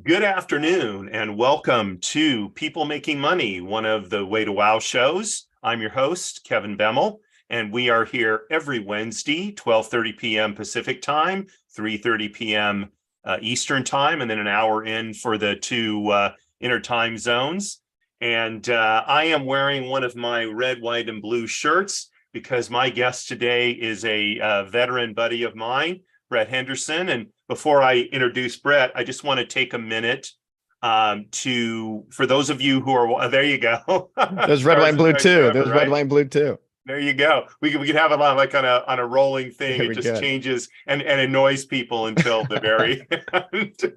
Good afternoon and welcome to People Making Money, one of the Way to Wow shows. I'm your host, Kevin Bemmel, and we are here every Wednesday, 12:30 p.m. Pacific time, 3:30 p.m. Eastern time, and then an hour in for the two inner time zones. And I am wearing one of my red, white, and blue shirts because my guest today is a veteran buddy of mine, Brett Henderson. And before I introduce Brett, I just want to take a minute for those of you who are, there you go. There's red, white, Stars and and blue stripes too. forever, There's red, right? white, and blue too. There you go. We could have it on like on a rolling thing. There It we just go. changes and annoys people until the very end.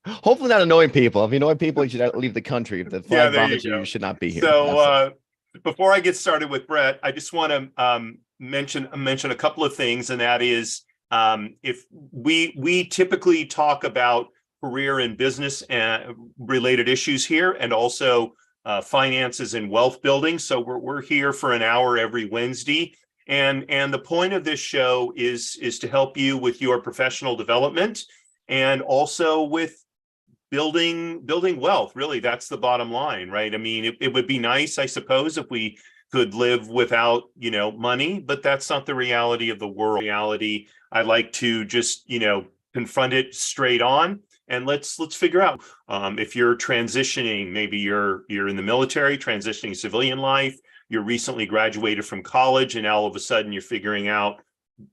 Hopefully not annoying people. If you annoy people, you should leave the country. If the Yeah, flag there you bothers you, go. you should not be here. So That's all. before I get started with Brett, I just want to mention a couple of things, and that is if we typically talk about career and business related issues here, and also finances and wealth building. So we're here for an hour every Wednesday, and the point of this show is to help you with your professional development and also with building wealth. Really, that's the bottom line, right? I mean, it would be nice, I suppose, if we could live without money, but that's not the reality of the world. Reality, I like to just confront it straight on, and let's figure out if you're transitioning. Maybe you're in the military, transitioning civilian life. You're recently graduated from college, and now all of a sudden you're figuring out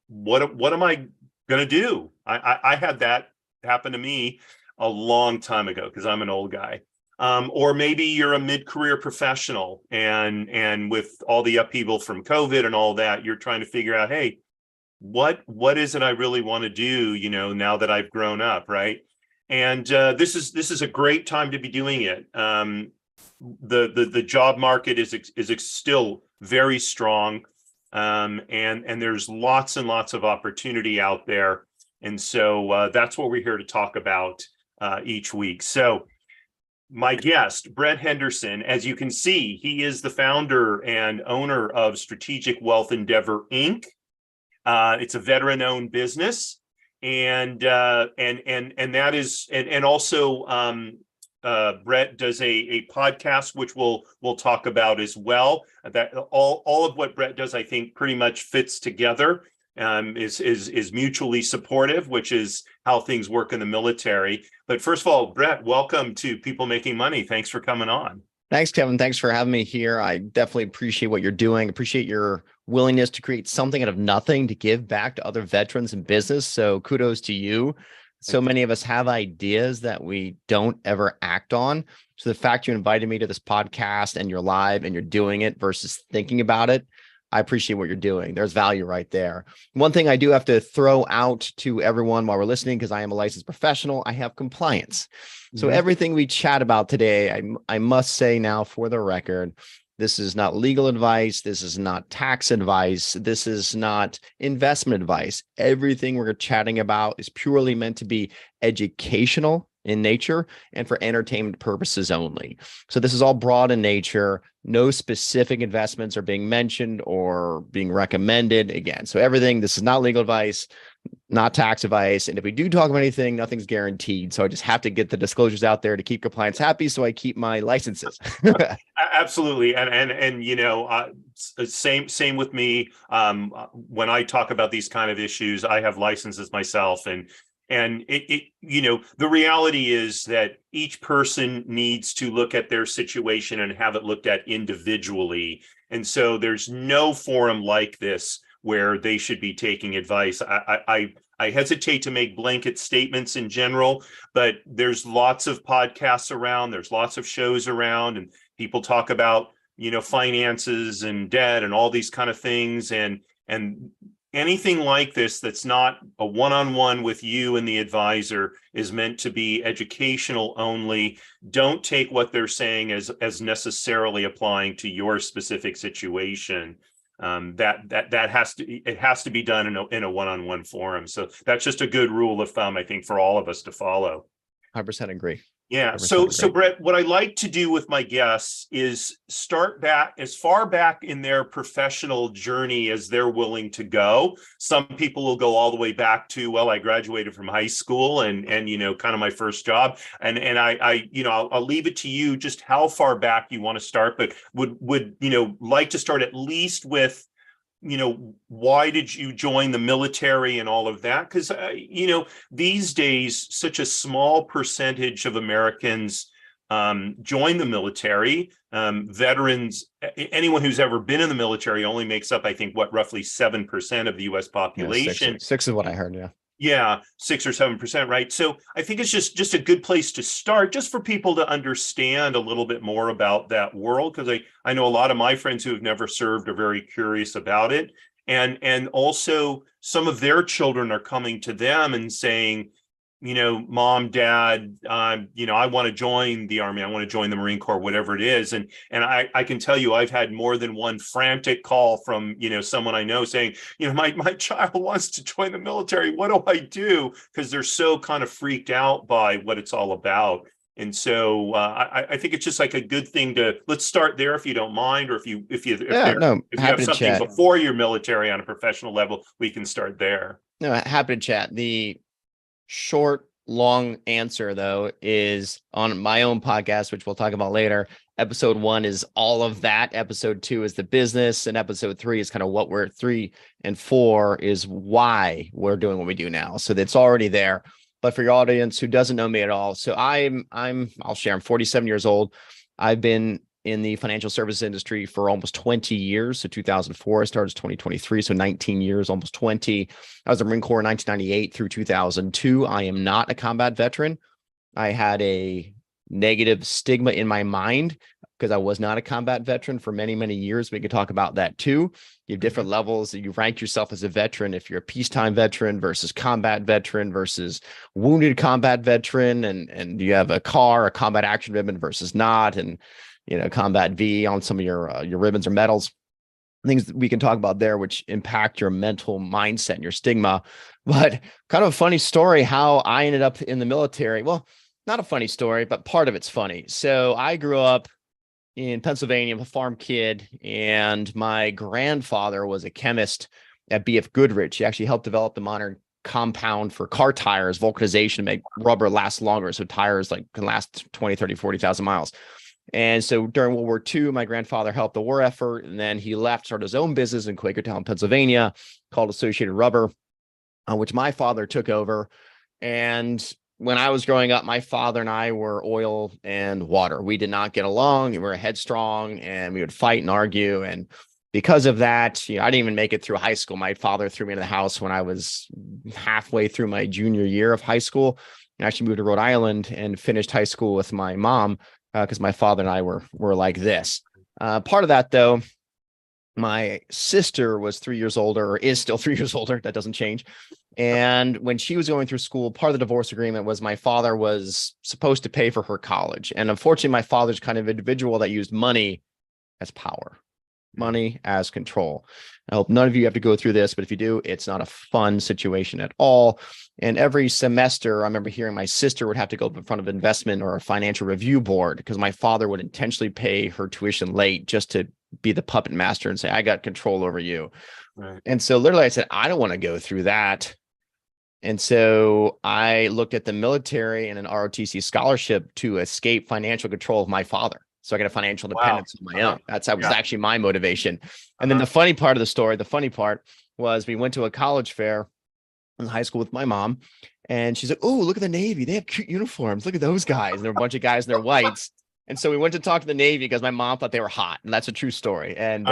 what am I going to do. I had that happen to me a long time ago because I'm an old guy. Or maybe you're a mid-career professional, and with all the upheaval from COVID and all that, you're trying to figure out, hey, what is it I really want to do, now that I've grown up, right? And this is a great time to be doing it. The job market is still very strong, and there's lots and lots of opportunity out there. And so that's what we're here to talk about each week. So my guest, Brett Henderson, as you can see, he is the founder and owner of Strategic Wealth Endeavor, Inc. It's a veteran-owned business, and that is, and also Brett does a podcast, which we'll talk about as well. That all of what Brett does, I think, pretty much fits together. Is mutually supportive, which is how things work in the military. But first of all, Brett, welcome to People Making Money. Thanks for coming on. Thanks, Kevin. Thanks for having me here. I definitely appreciate what you're doing. Appreciate your willingness to create something out of nothing to give back to other veterans in business. So kudos to you. So many of us have ideas that we don't ever act on. So the fact you invited me to this podcast and you're live and you're doing it versus thinking about it, I appreciate what you're doing. There's value right there. One thing I do have to throw out to everyone while we're listening, because I am a licensed professional, I have compliance. So everything we chat about today, I must say now for the record, this is not legal advice. This is not tax advice. This is not investment advice. Everything we're chatting about is purely meant to be educational in nature and for entertainment purposes only. So this is all broad in nature. No specific investments are being mentioned or being recommended. Again, so everything, this is not legal advice, not tax advice. And if we do talk about anything, nothing's guaranteed. So I just have to get the disclosures out there to keep compliance happy. So I keep my licenses. Absolutely, and same with me. When I talk about these kind of issues, I have licenses myself, and the reality is that each person needs to look at their situation and have it looked at individually. And so there's no forum like this where they should be taking advice. I hesitate to make blanket statements in general, but there's lots of podcasts around, there's lots of shows around, and people talk about finances and debt and all these kind of things, and anything like this that's not a one-on-one with you and the advisor is meant to be educational only. Don't take what they're saying as necessarily applying to your specific situation. That has to be done in a one-on-one forum. So that's just a good rule of thumb, I think, for all of us to follow. 100% agree. Yeah. Never So, celebrate. Brett, what I like to do with my guests is start back as far back in their professional journey as they're willing to go. Some people will go all the way back to, well, I graduated from high school and kind of my first job. And I'll leave it to you just how far back you want to start, but would like to start at least with why did you join the military and all of that? Because, these days, such a small percentage of Americans join the military. Veterans, anyone who's ever been in the military only makes up, I think, roughly 7% of the US population. Six is what I heard. Yeah. Yeah, 6 or 7%, right? So I think it's just a good place to start, just for people to understand a little bit more about that world, because I know a lot of my friends who have never served are very curious about it, and also some of their children are coming to them and saying, Mom, Dad, I want to join the Army, I want to join the Marine Corps, whatever it is, and I can tell you, I've had more than one frantic call from someone I know saying, my child wants to join the military. What do I do? Because they're so kind of freaked out by what it's all about. And so I think it's just like a good thing let's start there, if you don't mind, or if you have something before your military on a professional level, we can start there. No, happy to chat. The short, long answer, though, is on my own podcast, which we'll talk about later. Episode 1 is all of that. Episode 2 is the business. And episode 3 is kind of 3 and 4 is why we're doing what we do now. So that's already there. But for your audience who doesn't know me at all, so I'll share, I'm 47 years old. I've been in the financial services industry for almost 20 years. So 2004, I started 2023. So 19 years, almost 20. I was a Marine Corps in 1998 through 2002. I am not a combat veteran. I had a negative stigma in my mind because I was not a combat veteran for many, many years. We could talk about that too. You have different levels that you rank yourself as a veteran. If you're a peacetime veteran versus combat veteran versus wounded combat veteran, and you have a combat action ribbon versus not, and combat V on some of your ribbons or medals, things that we can talk about there, which impact your mental mindset and your stigma. But kind of a funny story how I ended up in the military. Well, not a funny story, but part of it's funny. So I grew up in Pennsylvania, I'm a farm kid, and my grandfather was a chemist at BF Goodrich. He actually helped develop the modern compound for car tires, vulcanization, to make rubber last longer. So tires can last 20, 30, 40,000 miles. And so during World War II, my grandfather helped the war effort, and then he left, started his own business in Quakertown, Pennsylvania, called Associated Rubber, which my father took over. And when I was growing up, my father and I were oil and water. We did not get along. We were headstrong, and we would fight and argue. And because of that, I didn't even make it through high school. My father threw me into the house when I was halfway through my junior year of high school, and actually moved to Rhode Island and finished high school with my mom, because my father and I were like this. Part of that, though, my sister was 3 years older, or is still 3 years older. That doesn't change. And when she was going through school, part of the divorce agreement was my father was supposed to pay for her college. And unfortunately, my father's kind of individual that used money as power, money as control. I hope none of you have to go through this, but if you do, it's not a fun situation at all. And every semester, I remember hearing my sister would have to go up in front of an investment or a financial review board because my father would intentionally pay her tuition late just to be the puppet master and say, I got control over you. Right. And so literally I said, I don't want to go through that. And so I looked at the military and an ROTC scholarship to escape financial control of my father. So I got a financial independence of my own. That was actually my motivation. And then the funny part of the story, was we went to a college fair in high school with my mom, and she's like, oh, look at the Navy. They have cute uniforms. Look at those guys. And there were a bunch of guys in their whites. And so we went to talk to the Navy because my mom thought they were hot. And that's a true story. And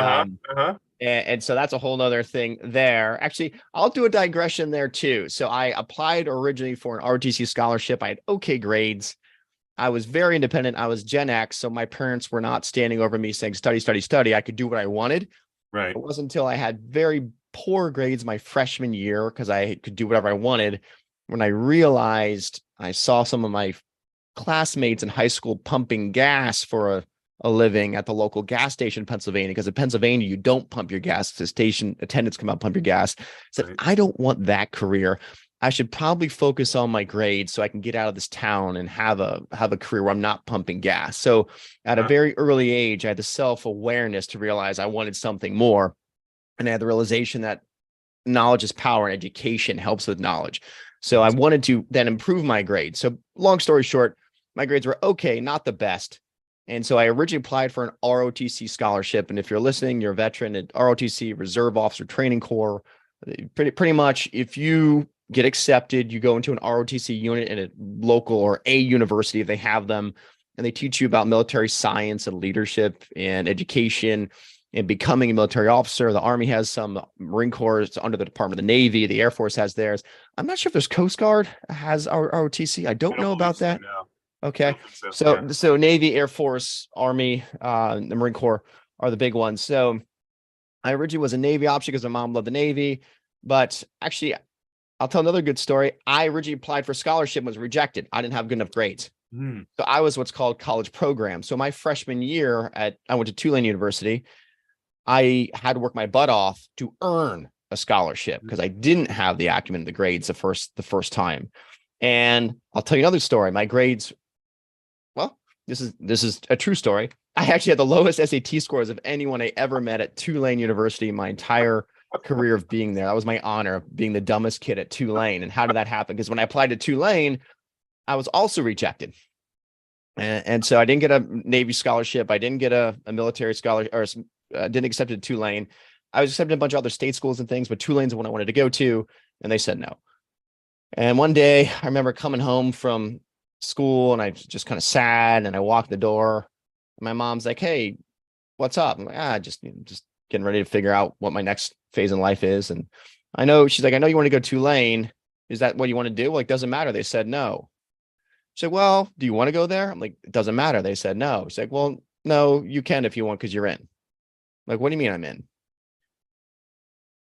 so that's a whole nother thing there. Actually, I'll do a digression there too. So I applied originally for an ROTC scholarship. I had okay grades. I was very independent. I was Gen X. So my parents were not standing over me saying, study, study, study. I could do what I wanted. Right. It wasn't until I had very poor grades my freshman year, because I could do whatever I wanted, when I realized I saw some of my classmates in high school pumping gas for a living at the local gas station in Pennsylvania, because in Pennsylvania, you don't pump your gas. The station attendants come out and pump your gas. I said, right. I don't want that career. I should probably focus on my grades so I can get out of this town and have a career where I'm not pumping gas. So at a very early age, I had the self-awareness to realize I wanted something more. And I had the realization that knowledge is power and education helps with knowledge. So I wanted to then improve my grades. So long story short, my grades were okay, not the best. And so I originally applied for an ROTC scholarship. And if you're listening, you're a veteran at ROTC, Reserve Officer Training Corps. Pretty much, if you get accepted, you go into an ROTC unit in a local or a university if they have them, and they teach you about military science and leadership and education and becoming a military officer. The Army has some, Marine Corps is under the Department of the Navy, the Air Force has theirs. I'm not sure if there's Coast Guard has ROTC. I don't know about that. No. Okay. So Navy, Air Force, Army, the Marine Corps are the big ones. So I originally was a Navy option because my mom loved the Navy, but actually I'll tell another good story. I originally applied for scholarship and was rejected. I didn't have good enough grades. So I was what's called college program. So my freshman year I went to Tulane University. I had to work my butt off to earn a scholarship because I didn't have the acumen, the grades the first time. And I'll tell you another story. My grades, well, this is a true story. I actually had the lowest SAT scores of anyone I ever met at Tulane University in my entire career of being there. That was my honor, being the dumbest kid at Tulane. And how did that happen? Because when I applied to Tulane, I was also rejected. And so I didn't get a Navy scholarship. I didn't get a military scholarship, or didn't accept it at Tulane. I was accepted in a bunch of other state schools and things, but Tulane's the one I wanted to go to. And they said no. And one day I remember coming home from school and I was just kind of sad. And I walked the door. And my mom's like, "Hey, what's up?" I'm like, just getting ready to figure out what my next phase in life is. And she's like, "I know you want to go to Tulane. Is that what you want to do?" Like, doesn't matter. They said no. She said, "Well, do you want to go there?" I'm like, "It doesn't matter." They said no. She's like, "Well, no, you can if you want, because you're in." I'm like, "What do you mean I'm in?"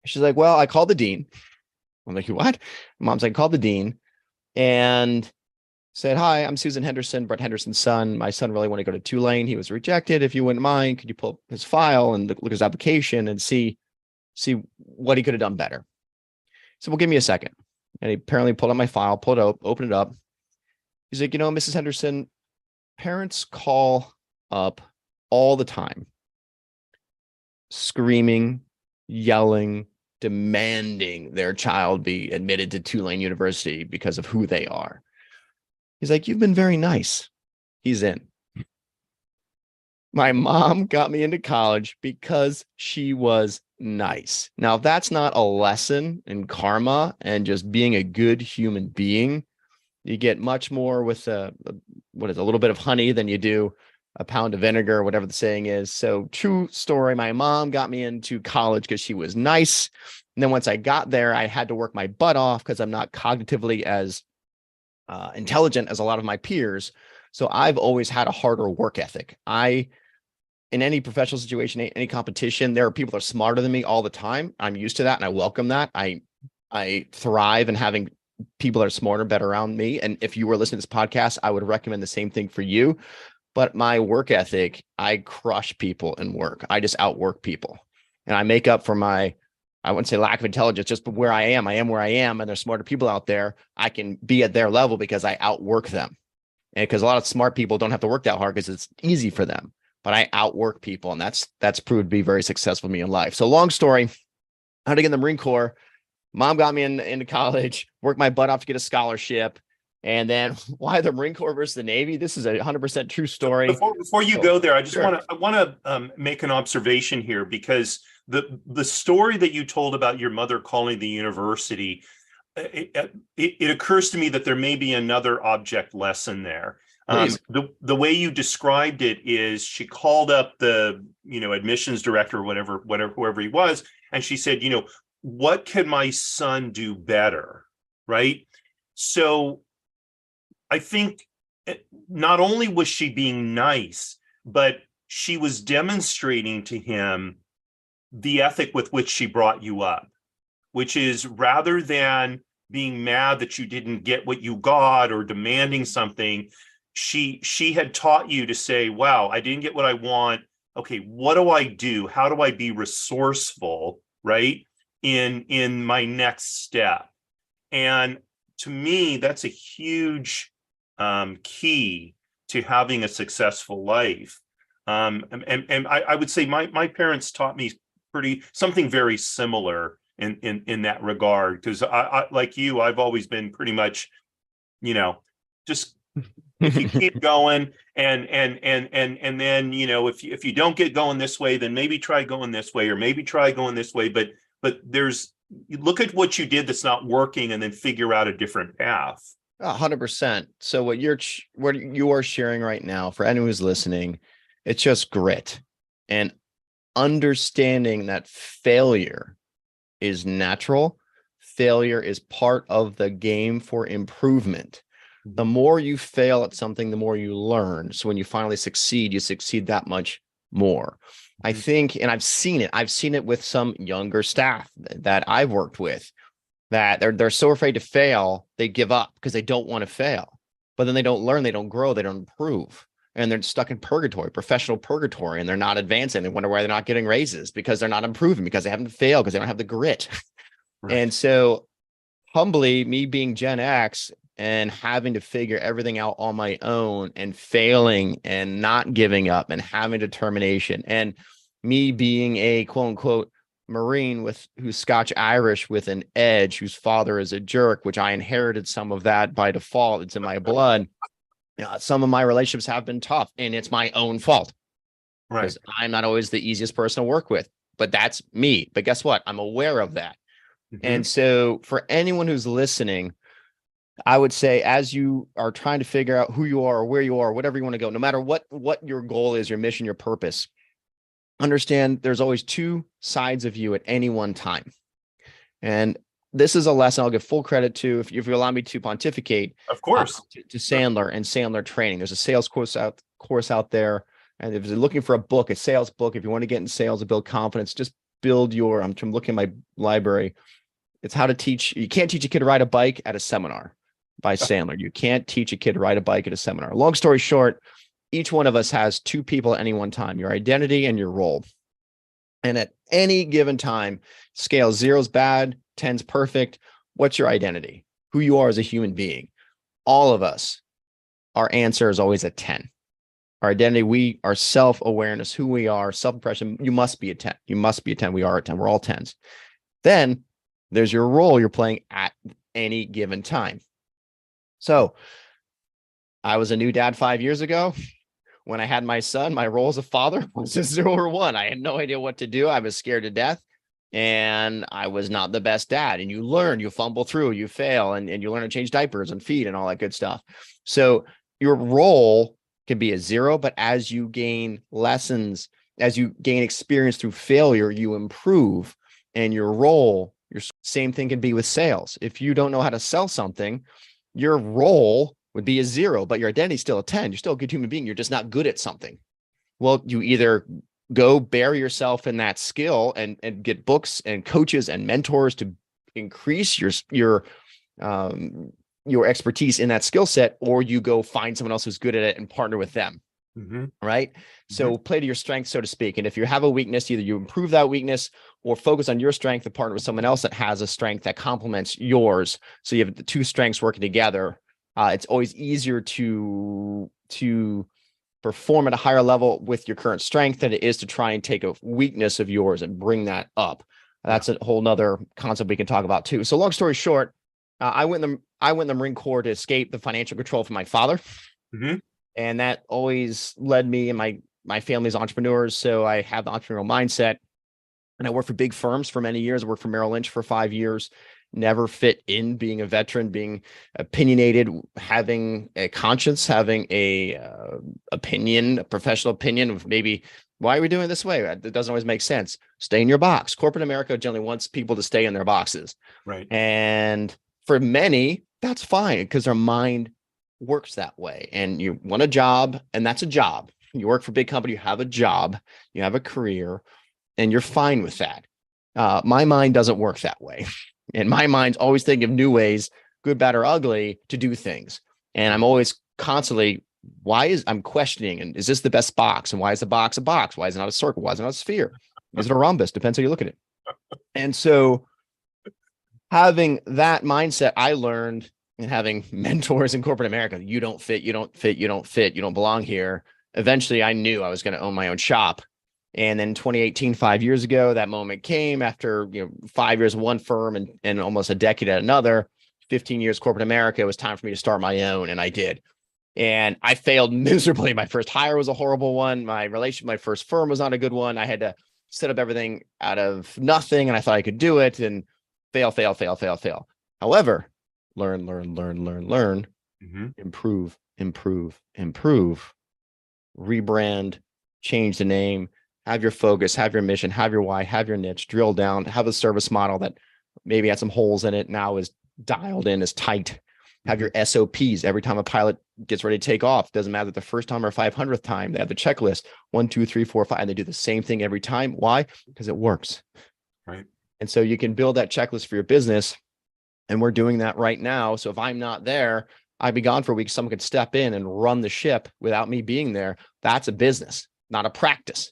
She's like, "Well, I called the dean." I'm like, "What?" Mom's like, "Called the dean and said, 'Hi, I'm Susan Henderson, Brett Henderson's son. My son really wanted to go to Tulane. He was rejected. If you wouldn't mind, could you pull up his file and look at his application and see what he could have done better?" So, "Well, give me a second." And he apparently pulled up my file, pulled it up, opened it up. He's like, "Mrs. Henderson, parents call up all the time, screaming, yelling, demanding their child be admitted to Tulane University because of who they are." He's like, "You've been very nice." He's in. My mom got me into college because she was nice. Now, if that's not a lesson in karma and just being a good human being, you get much more with a little bit of honey than you do a pound of vinegar, whatever the saying is. So true story. My mom got me into college because she was nice. And then once I got there, I had to work my butt off because I'm not cognitively as intelligent as a lot of my peers. So I've always had a harder work ethic. In any professional situation, any competition, there are people that are smarter than me all the time. I'm used to that and I welcome that. I thrive in having people that are smarter, better around me. And if you were listening to this podcast, I would recommend the same thing for you. But my work ethic, I crush people in work. I just outwork people. And I make up for I wouldn't say lack of intelligence, just where I am. I am where I am, and there's smarter people out there. I can be at their level because I outwork them. And because a lot of smart people don't have to work that hard because it's easy for them. But I outwork people, and that's proved to be very successful for me in life. So long story, how to get in the Marine Corps. Mom got me into college, worked my butt off to get a scholarship. And then why the Marine Corps versus the Navy? This is 100% true story. Before you go there, I want to make an observation here, because the story that you told about your mother calling the university, it occurs to me that there may be another object lesson there. The way you described it is she called up the admissions director or whoever he was, and she said, "What can my son do better?" Right? So I think not only was she being nice, but she was demonstrating to him the ethic with which she brought you up, which is, rather than being mad that you didn't get what you got or demanding something, she had taught you to say, "Wow, I didn't get what I want. Okay, what do I do? How do I be resourceful, right, in my next step?" And to me, that's a huge key to having a successful life. And I would say my parents taught me something very similar in that regard, because I like you, I've always been pretty much, just if you keep going and then, if you don't get going this way, then maybe try going this way, or maybe try going this way. But you look at what you did that's not working and then figure out a different path. 100%. So what you are sharing right now, for anyone who's listening, it's just grit and understanding that failure is natural. Failure is part of the game for improvement. The more you fail at something, the more you learn. So when you finally succeed, you succeed that much more. I think, and I've seen it with some younger staff that I've worked with, that they're so afraid to fail, they give up because they don't want to fail. But then they don't learn, they don't grow, they don't improve. And they're stuck in purgatory, professional purgatory, and they're not advancing. They wonder why they're not getting raises, because they're not improving, because they haven't failed, because they don't have the grit. Right. And so humbly, me being Gen X and having to figure everything out on my own and failing and not giving up and having determination, and me being a quote unquote Marine who's Scotch Irish with an edge, whose father is a jerk, which I inherited some of that by default. It's in my blood. Some of my relationships have been tough, and it's my own fault. Right. Because I'm not always the easiest person to work with, but that's me. But guess what? I'm aware of that. And so for anyone who's listening, I would say, as you are trying to figure out who you are or where you are, whatever you want to go, no matter what your goal is, your mission, your purpose, understand there's always two sides of you at any one time. And this is a lesson I'll give full credit to, if you allow me to pontificate, of course, to Sandler and Sandler training. There's a sales course out there. And if you're looking for a sales book, if you want to get in sales and build confidence, just build I'm looking at my library. It's how to teach. You can't teach a kid to ride a bike at a seminar, by Sandler. You can't teach a kid to ride a bike at a seminar. Long story short, each one of us has two people at any one time, your identity and your role. And at any given time, scale 0's bad, 10's perfect. What's your identity? Who you are as a human being. All of us, our answer is always a 10. Our identity, our self-awareness, who we are, self-impression, you must be a 10. You must be a 10. We are a 10. We're all 10s. Then there's your role you're playing at any given time. So I was a new dad 5 years ago. When I had my son, my role as a father was a 0 or 1. I had no idea what to do. I was scared to death, and I was not the best dad. And you learn, you fumble through, you fail, and you learn to change diapers and feed and all that good stuff. So your role can be a 0, but as you gain lessons, as you gain experience through failure, you improve. And your role, your same thing can be with sales. If you don't know how to sell something, your role would be a 0, but your identity is still a 10. You're still a good human being. You're just not good at something. Well, you either go bury yourself in that skill and get books and coaches and mentors to increase your expertise in that skill set, or you go find someone else who's good at it and partner with them. Right. So play to your strength, so to speak. And if you have a weakness, either you improve that weakness or focus on your strength and partner with someone else that has a strength that complements yours. So you have the two strengths working together. It's always easier to perform at a higher level with your current strength than it is to try and take a weakness of yours and bring that up. That's a whole nother concept we can talk about too. So long story short, I went in the Marine Corps to escape the financial control from my father. And that always led me, and my family's entrepreneurs. So I have the entrepreneurial mindset, and I worked for big firms for many years. I worked for Merrill Lynch for 5 years, never fit in being a veteran, being opinionated, having a conscience, having a professional opinion of maybe, why are we doing it this way? It doesn't always make sense. Stay in your box. Corporate America generally wants people to stay in their boxes. Right. And for many, that's fine, because their mind works that way. And you want a job, and that's a job. You work for a big company, you have a job, you have a career, and you're fine with that. My mind doesn't work that way. And my mind's always thinking of new ways, good, bad, or ugly, to do things. And I'm always constantly, I'm questioning, and is this the best box? And why is the box a box? Why is it not a circle? Why is it not a sphere? Is it a rhombus? Depends how you look at it. And so having that mindset, I learned and having mentors in corporate America. You don't fit, you don't fit, you don't fit, you don't belong here. Eventually I knew I was going to own my own shop. And then 2018, 5 years ago, that moment came after 5 years of one firm and almost a decade at another, 15 years corporate America. It was time for me to start my own, and I did. And I failed miserably. My first hire was a horrible one. My first firm was not a good one. I had to set up everything out of nothing, and I thought I could do it, and fail. However, learn, Mhm. improve, rebrand, change the name, have your focus, have your mission, have your why, have your niche, drill down, have a service model that maybe had some holes in it, now is dialed in, is tight. Have your SOPs. Every time a pilot gets ready to take off, doesn't matter the first time or 500th time, they have the checklist 1, 2, 3, 4, 5, and they do the same thing every time. Why? Because it works. Right. And so you can build that checklist for your business. And we're doing that right now. So if I'm not there, I'd be gone for a week. Someone could step in and run the ship without me being there. That's a business, not a practice.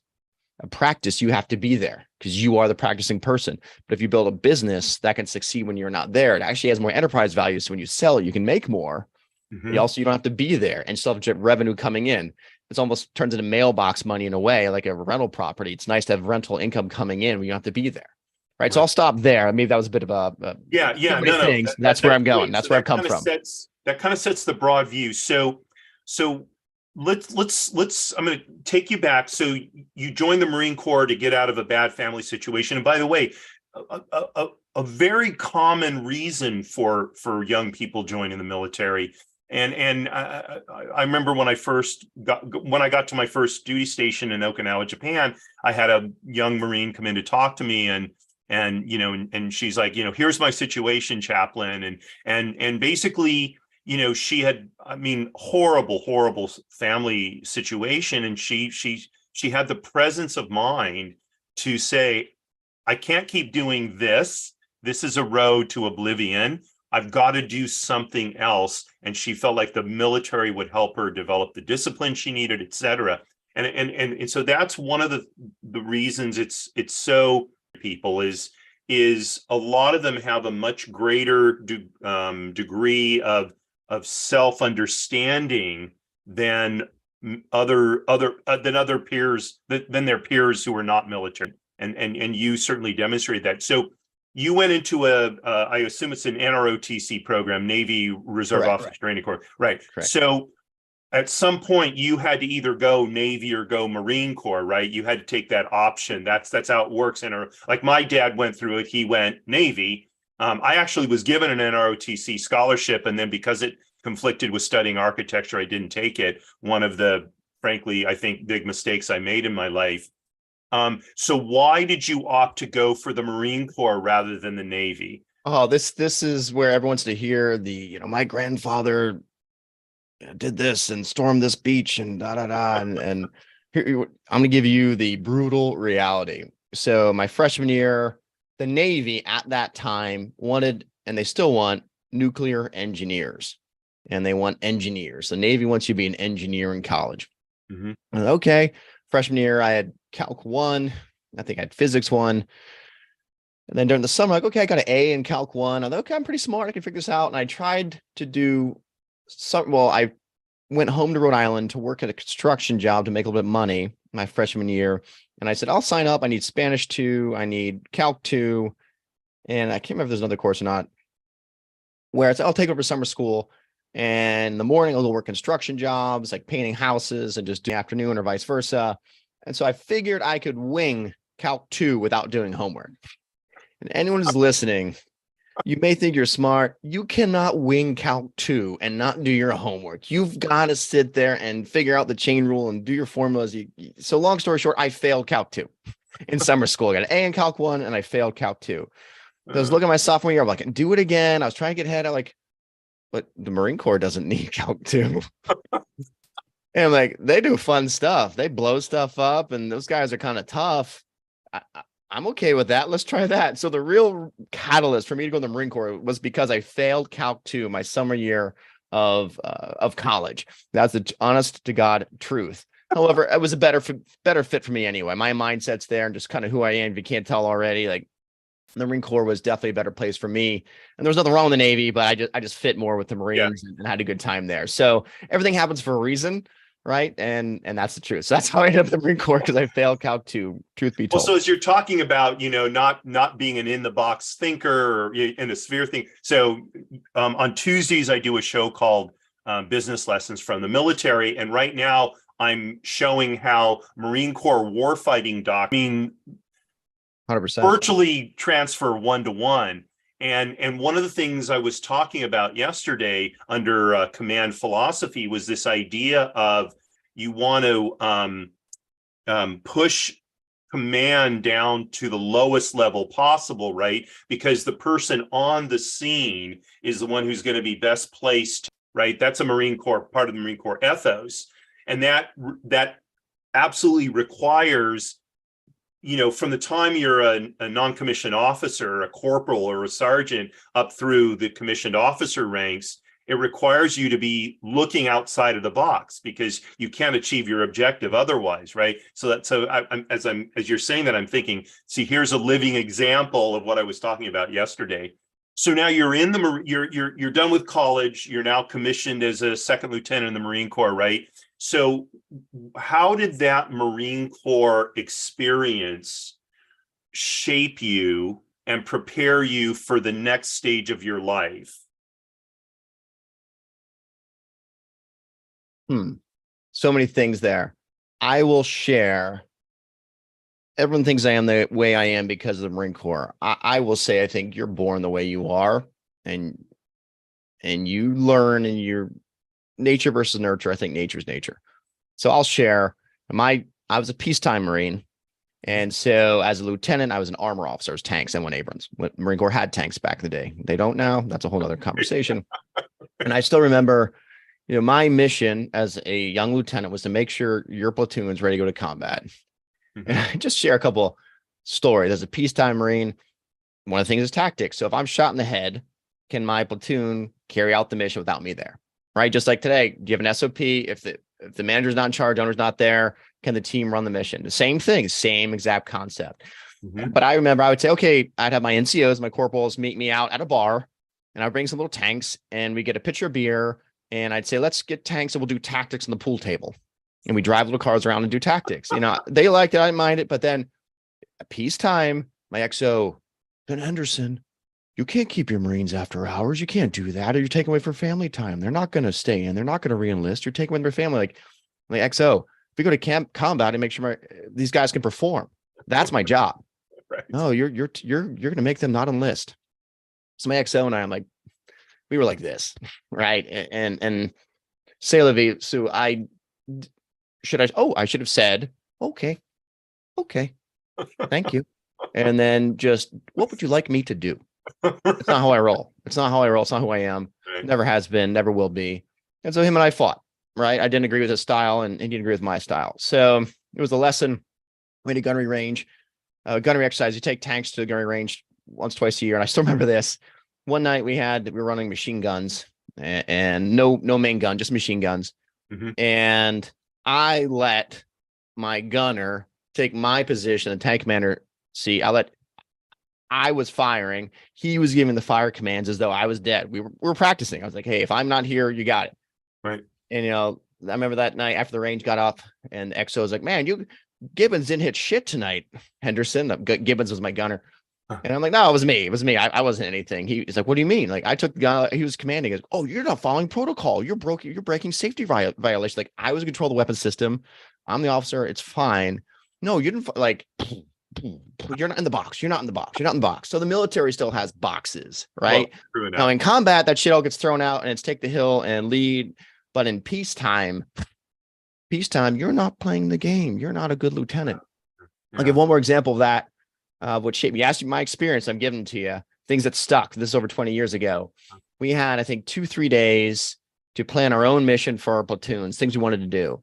A practice, you have to be there because you are the practicing person. But if you build a business that can succeed when you're not there, it actually has more enterprise value. So when you sell it, you can make more. Mhm. You don't have to be there and still have revenue coming in. It's almost turns into mailbox money in a way, like a rental property. It's nice to have rental income coming in when you don't have to be there. Right. So I'll stop there. Maybe that was a bit of Yeah, too many no, things. That's where I'm going. great. That's So where I've come from. That kind of sets the broad view. So let's I'm going to take you back. So you joined the Marine Corps to get out of a bad family situation. And by the way, a very common reason for young people joining the military. And I remember when I got to my first duty station in Okinawa, Japan, I had a young Marine come in to talk to me, and she's like, here's my situation, chaplain, and basically, she had, I mean, horrible family situation, and she had the presence of mind to say, I can't keep doing this. This is a road to oblivion. I've got to do something else. And she felt like the military would help her develop the discipline she needed, et cetera. And so that's one of the reasons it's so people is a lot of them have a much greater degree of self-understanding than other peers, than their peers who are not military. And you certainly demonstrated that. So you went into I assume it's an NROTC program, Navy Reserve Officer Training Corps, right? Correct. So at some point you had to either go Navy or go Marine Corps, right? You had to take that option. That's how it works. And like my dad went through it. He went Navy. I actually was given an NROTC scholarship, and then because it conflicted with studying architecture, I didn't take it. One of the, frankly, I think big mistakes I made in my life. So why did you opt to go for the Marine Corps rather than the Navy? Oh, this is where everyone wants to hear my grandfather did this and stormed this beach and and here, I'm gonna give you the brutal reality. So my freshman year, the Navy at that time wanted, and they still want, nuclear engineers, and they want engineers. The Navy wants you to be an engineer in college. Mm-hmm. Okay, freshman year I had Calc 1, I think I had Physics 1. And then during the summer, like, okay, I got an A in Calc 1. I'm like, okay, I'm pretty smart. I can figure this out. And I tried to do I went home to Rhode Island to work at a construction job to make a little bit of money my freshman year. And I said, I'll sign up. I need Spanish 2. I need Calc 2. And I can't remember if there's another course or not, where I said, I'll take over summer school. And in the morning, I'll go work construction jobs, like painting houses, and just do the afternoon or vice versa. And so I figured I could wing Calc 2 without doing homework. And anyone who's listening, you may think you're smart. You cannot wing Calc 2 and not do your homework. You've got to sit there and figure out the chain rule and do your formulas. So long story short, I failed Calc 2 in summer school. I got an A in Calc 1 and I failed Calc 2. I was looking at my sophomore year. I'm like, do it again. I was trying to get ahead. I'm like, but the Marine Corps doesn't need Calc 2. And I'm like, they do fun stuff. They blow stuff up, and those guys are kind of tough. I'm okay with that. Let's try that. So the real catalyst for me to go to the Marine Corps was because I failed Calc 2 my summer year of college. That's the honest to God truth. However, it was a better fit for me anyway. My mindset's there, and just kind of who I am. If you can't tell already, like, The Marine Corps was definitely a better place for me. And there was nothing wrong with the Navy, but I just fit more with the Marines and had a good time there. So everything happens for a reason, right? And that's the truth. So that's how I ended up in the Marine Corps, because I failed Calc 2, truth be Well, told. so as you're talking about, not being an in the box thinker or in a sphere thing. So on Tuesdays, I do a show called Business Lessons from the Military. And right now I'm showing how Marine Corps warfighting doctrine 100%. virtually transfer one-to-one. And one of the things I was talking about yesterday under command philosophy was this idea of you want to push command down to the lowest level possible, right? Because the person on the scene is the one who's going to be best placed, right? That's a Marine Corps, part of the Marine Corps ethos. And that absolutely requires, from the time you're a non-commissioned officer, a corporal or a sergeant, up through the commissioned officer ranks, it requires you to be looking outside of the box, because you can't achieve your objective otherwise, right? As you're saying that, I'm thinking, see, here's a living example of what I was talking about yesterday. So now you're in you're done with college. You're now commissioned as a second lieutenant in the Marine Corps, right? So how did that Marine Corps experience shape you and prepare you for the next stage of your life? So many things there. I will share. Everyone thinks I am the way I am because of the Marine Corps. I will say, I think you're born the way you are, and you learn, and your nature versus nurture. I think nature's nature. So I'll share I was a peacetime Marine. And so as a lieutenant, I was an armor officer. I was tanks, M1 Abrams. Marine Corps had tanks back in the day. They don't now. That's a whole other conversation. And I still remember, my mission as a young lieutenant was to make sure your platoon's ready to go to combat. Mm-hmm. And I just share a couple stories. As a peacetime Marine, one of the things is tactics. So if I'm shot in the head, can my platoon carry out the mission without me there? Right? Just like today, do you have an SOP? If the manager's not in charge, owner's not there, can the team run the mission? The same thing, same exact concept. Mm-hmm. But I remember I would say, okay, I'd have my NCOs, my corporals meet me out at a bar, and I'd bring some little tanks, and we get a pitcher of beer, and I'd say, let's get tanks and we'll do tactics on the pool table. And we drive little cars around and do tactics. They liked it, I didn't mind it. But then at peacetime, my XO, Ben Henderson, you can't keep your Marines after hours. You can't do that, or you're taking away from family time. They're not going to stay in. They're not going to re-enlist. You're taking away from their family. Like XO, if we go to combat and make sure these guys can perform, that's my job. Right. No, you're going to make them not enlist. So my XO and I, we were like this, right? And say la vie. So I should have said, okay, thank you. And then just, what would you like me to do? It's not how I roll. It's not not who I am. Right. Never has been, never will be. And so him and I fought, right? I didn't agree with his style, and he didn't agree with my style. So it was a lesson. We had a gunnery range, gunnery exercise. You take tanks to the gunnery range once, twice a year. And I still remember this. One night we were running machine guns and no main gun, just machine guns. Mm-hmm. And I let my gunner take my position, the tank commander seat. I was firing. He was giving the fire commands as though I was dead. We were practicing. I was like, hey, if I'm not here, you got it. Right. And, I remember that night after the range got up, and XO was like, man, Gibbons didn't hit shit tonight, Henderson. Gibbons was my gunner. And I'm like, no, it was me. It was me. I wasn't anything. He's like, what do you mean? Like, I took the gun. He was commanding. He goes, oh, you're not following protocol. You're breaking safety violation. Like, I was in control of the weapon system. I'm the officer. It's fine. No, you didn't you're not in the box. You're not in the box. You're not in the box. So the military still has boxes, right? Well, now in combat, that shit all gets thrown out and it's take the hill and lead. But in peacetime, you're not playing the game. You're not a good lieutenant. Yeah. I'll give one more example of that. What shaped me. You asked me my experience, I'm giving to you. Things that stuck. This is over 20 years ago. We had, I think, 2-3 days to plan our own mission for our platoons, things we wanted to do.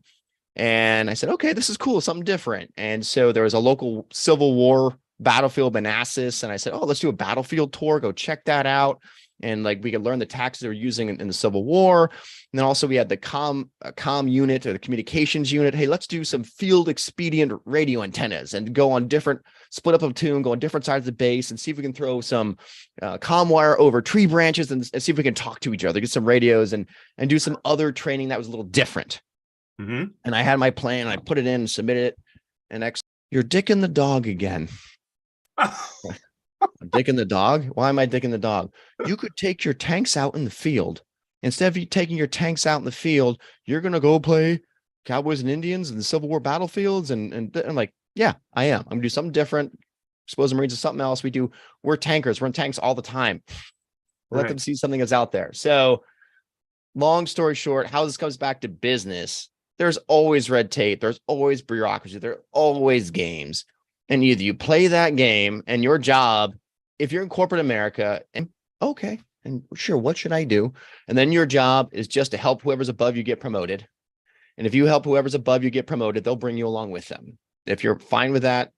And I said, okay, this is cool, something different. And so there was a local Civil War battlefield, Manassas. And I said, oh, let's do a battlefield tour. Go check that out. And like we could learn the tactics they were using in the Civil War. And then also we had the comm unit or the communications unit. Hey, let's do some field expedient radio antennas and go on different, split up a platoon, go on different sides of the base and see if we can throw some comm wire over tree branches and see if we can talk to each other, get some radios and do some other training that was a little different. And I had my plan, I put it in, submitted it, and you're dicking the dog again. Dicking the dog? Why am I dicking the dog? You could take your tanks out in the field. Instead of you taking your tanks out in the field, you're going to go play Cowboys and Indians and the Civil War battlefields. And I'm like, yeah, I am. I'm going to do something different. Expose the Marines to something else. We're tankers. We're in tanks all the time. Let them see something that's out there. So long story short, how this comes back to business, there's always red tape. There's always bureaucracy. There are always games. And either you play that game and your job, if you're in corporate America, and okay, and sure, what should I do? And then your job is just to help whoever's above you get promoted. And if you help whoever's above you get promoted, they'll bring you along with them. If you're fine with that,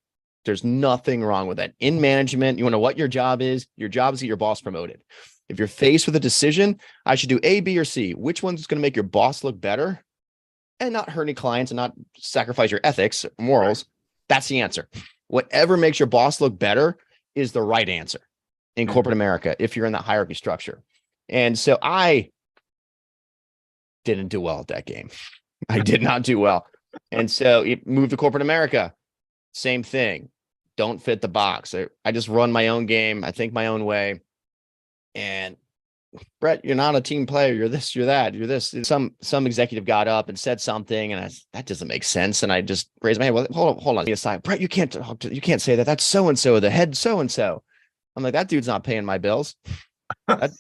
there's nothing wrong with that. In management, you want to know what your job is? Your job is to get your boss promoted. If you're faced with a decision, I should do A, B, or C. Which one's going to make your boss look better and not hurt any clients and not sacrifice your ethics, morals? That's the answer. Whatever makes your boss look better is the right answer in corporate America if you're in that hierarchy structure. And so I didn't do well at that game. I did not do well. And so it moved to corporate America. Same thing. Don't fit the box. I just run my own game. I think my own way. And Brett, you're not a team player. You're this, you're that, you're this. Some executive got up and said something, and that doesn't make sense. And I just raised my hand. Well, hold on. Aside, Brett, you can't say that. That's so and so, the head so and so. I'm like, that dude's not paying my bills. That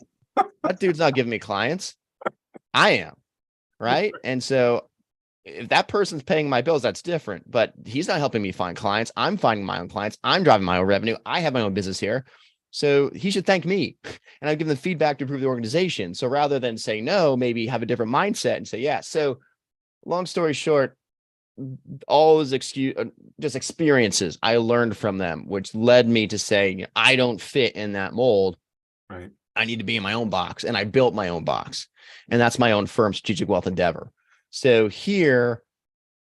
dude's not giving me clients. I am, right? And so if that person's paying my bills, that's different. But he's not helping me find clients. I'm finding my own clients. I'm driving my own revenue. I have my own business here. So he should thank me, and I've given them feedback to improve the organization. So rather than say no, maybe have a different mindset and say, yeah. So long story short, all those just experiences I learned from them, which led me to say, I don't fit in that mold. Right. I need to be in my own box. And I built my own box, and that's my own firm, Strategic Wealth Endeavor. So here,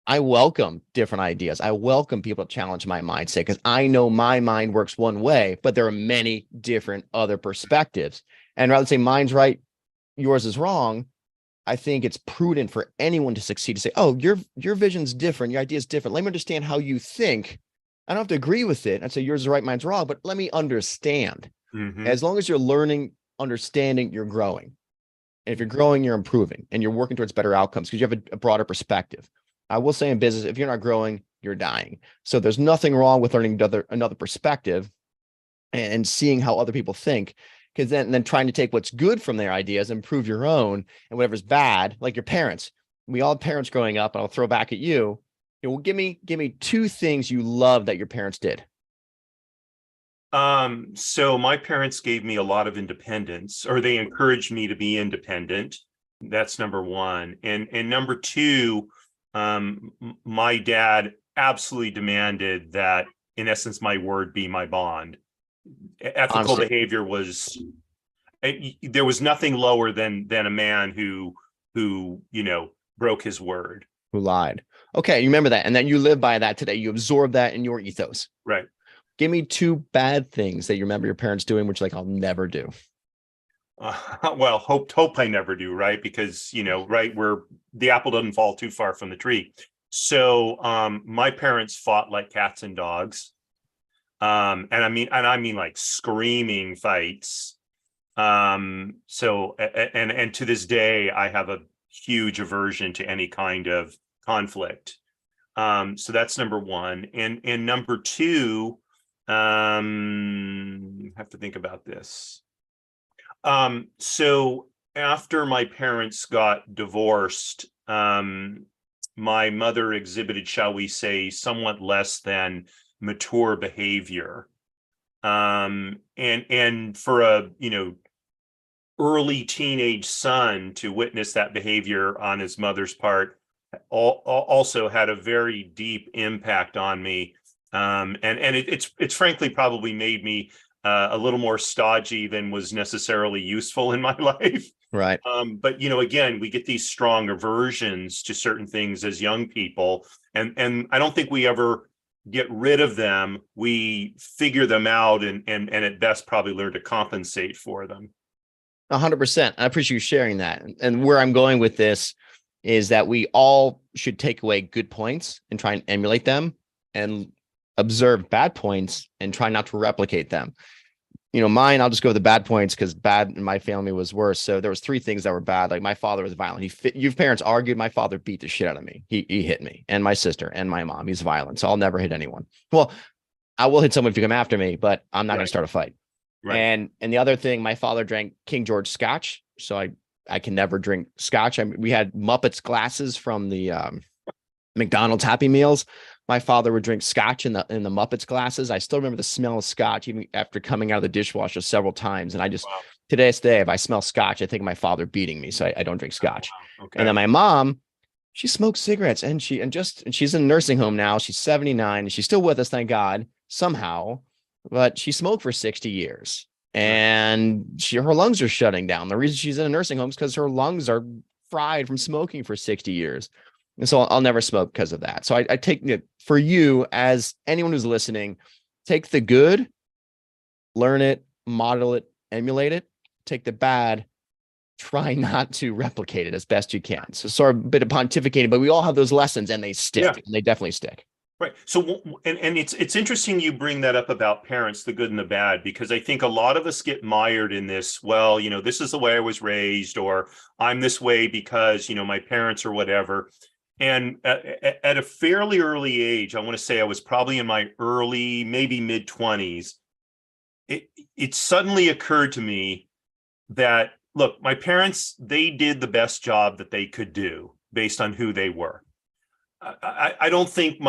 I welcome different ideas. I welcome people to challenge my mindset because I know my mind works one way, but there are many different other perspectives. And rather than say mine's right, yours is wrong, I think it's prudent for anyone to succeed to say, oh, your vision's different. Your idea is different. Let me understand how you think. I don't have to agree with it. I'd say yours is right, mine's wrong, but let me understand. As long as you're learning, understanding, you're growing. And if you're growing, you're improving and you're working towards better outcomes because you have a broader perspective. I will say in business, if you're not growing, you're dying. So there's nothing wrong with learning another perspective and seeing how other people think, because then trying to take what's good from their ideas, improve your own, and whatever's bad, like your parents. We all have parents growing up, and I'll throw back at you. Well, give me 2 things you love that your parents did. So my parents gave me a lot of independence, or they encouraged me to be independent. That's number one. And number two, my dad absolutely demanded that, in essence, my word be my bond. Ethical behavior was, there was nothing lower than a man who broke his word, who lied. Okay, you remember that, and then you live by that today. You absorb that in your ethos, right? Give me 2 bad things that you remember your parents doing, which like I'll never do. Well, hope I never do, right? Because right, where the apple doesn't fall too far from the tree. So my parents fought like cats and dogs, and I mean like screaming fights. So and to this day, I have a huge aversion to any kind of conflict. So that's number one, and number two, have to think about this. So after my parents got divorced, my mother exhibited, shall we say, somewhat less than mature behavior. And for a, early teenage son to witness that behavior on his mother's part also had a very deep impact on me. And it's frankly probably made me a little more stodgy than was necessarily useful in my life. Right. But again, we get these strong aversions to certain things as young people, and I don't think we ever get rid of them. We figure them out, and at best probably learn to compensate for them. 100%. I appreciate you sharing that. And where I'm going with this is that we all should take away good points and try and emulate them, and observe bad points and try not to replicate them. Mine, I'll just go with the bad points because bad in my family was worse. So there was 3 things that were bad. Like my father was violent. Your parents argued. My father beat the shit out of me. He hit me and my sister and my mom. He's violent. So I'll never hit anyone. Well, I will hit someone if you come after me, but I'm not going to start a fight. Right. And the other thing, my father drank King George Scotch. So I can never drink Scotch. We had Muppets glasses from the McDonald's Happy Meals. My father would drink Scotch in the Muppets glasses. I still remember the smell of Scotch even after coming out of the dishwasher several times. And I just, to this day, if I smell Scotch, I think of my father beating me. So I don't drink Scotch. Okay. And then my mom, she smokes cigarettes, and she's in a nursing home now. She's 79 and she's still with us, thank God, somehow. But she smoked for 60 years and her lungs are shutting down. The reason she's in a nursing home is because her lungs are fried from smoking for 60 years. And so I'll never smoke because of that. So I take it for you, as anyone who's listening, take the good, learn it, model it, emulate it, take the bad, try not to replicate it as best you can. So sort of a bit of pontificating, but we all have those lessons and they stick, and they definitely stick. Right. So, and it's interesting you bring that up about parents, the good and the bad, because I think a lot of us get mired in this. Well, this is the way I was raised, or I'm this way because, my parents or whatever. And at a fairly early age, I want to say I was probably in my early, maybe mid 20s. It suddenly occurred to me that, look, my parents, they did the best job that they could do based on who they were. I don't think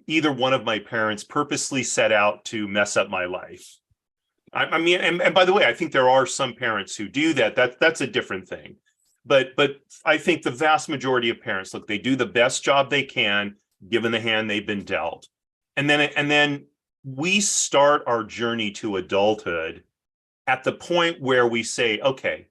either one of my parents purposely set out to mess up my life. I mean, and by the way, I think there are some parents who do that. That's a different thing. But I think the vast majority of parents, look, they do the best job they can given the hand they've been dealt. And then we start our journey to adulthood at the point where we say, okay,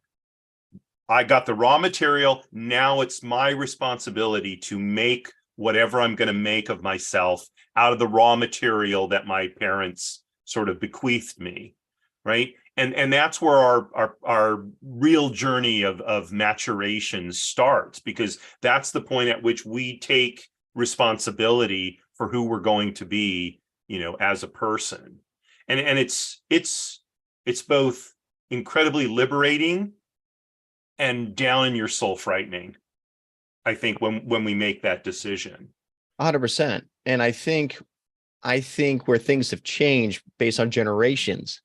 I got the raw material. Now it's my responsibility to make whatever I'm going to make of myself out of the raw material that my parents sort of bequeathed me, right? And that's where our real journey of maturation starts, because that's the point at which we take responsibility for who we're going to be, as a person. And it's both incredibly liberating and down in your soul frightening, I think, when we make that decision. 100%. And I think where things have changed based on generations.